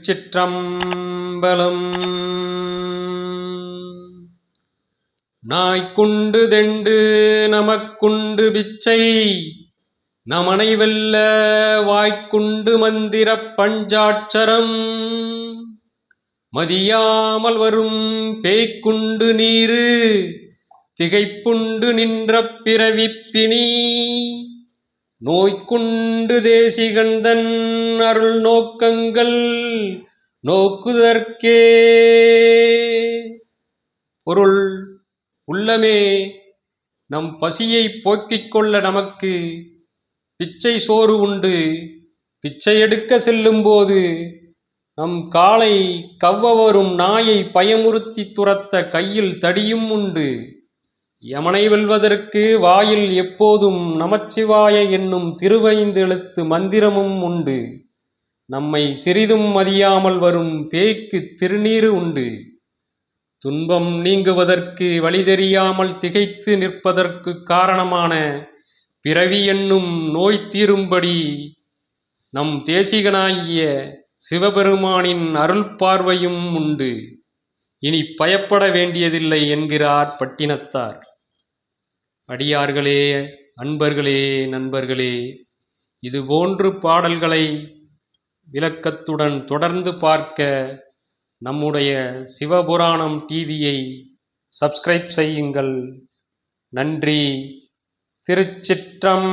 திருச்சிற்றம்பலம். நாய்க்குண்டு தெண்டு நமக்குண்டு பிச்சை நமனை வெல்ல வாய்க்குண்டு மந்திரப் பஞ்சாட்சரம் மதியாமல் வரும் பேய்க்குண்டு நீரு திகைப்புண்டு நின்ற பிறவிப்பினி நோய்க்குண்டு தேசிகந்தன் அருள் நோக்கங்கள் நோக்குதற்கே. பொருள்: உள்ளமே, நம் பசியை போக்கிக் கொள்ள நமக்கு பிச்சை சோறு உண்டு. பிச்சை எடுக்க செல்லும்போது நம் காலை கவ்வ வரும் நாயை பயமுறுத்தி துரத்த கையில் தடியும் உண்டு. யமனை வெல்வதற்கு வாயில் எப்போதும் நமச்சிவாய என்னும் திருவைந்து எழுத்து மந்திரமும் உண்டு. நம்மை சிறிதும் மதியாமல் வரும் பேய்க்கு திருநீறு உண்டு. துன்பம் நீங்குவதற்கு வழி தெரியாமல் திகைத்து நிற்பதற்கு காரணமான பிறவி என்னும் நோய் தீரும்படி நம் தேசிகனாகிய சிவபெருமானின் அருள் பார்வையும் உண்டு. இனி பயப்பட வேண்டியதில்லை என்கிறார் பட்டினத்தார். அடியார்களே, அன்பர்களே, நண்பர்களே, இதுபோன்று பாடல்களை விளக்கத்துடன் தொடர்ந்து பார்க்க நம்முடைய சிவபுராணம் டிவியை சப்ஸ்கிரைப் செய்யுங்கள். நன்றி. திருச்சிற்றம்பலம்.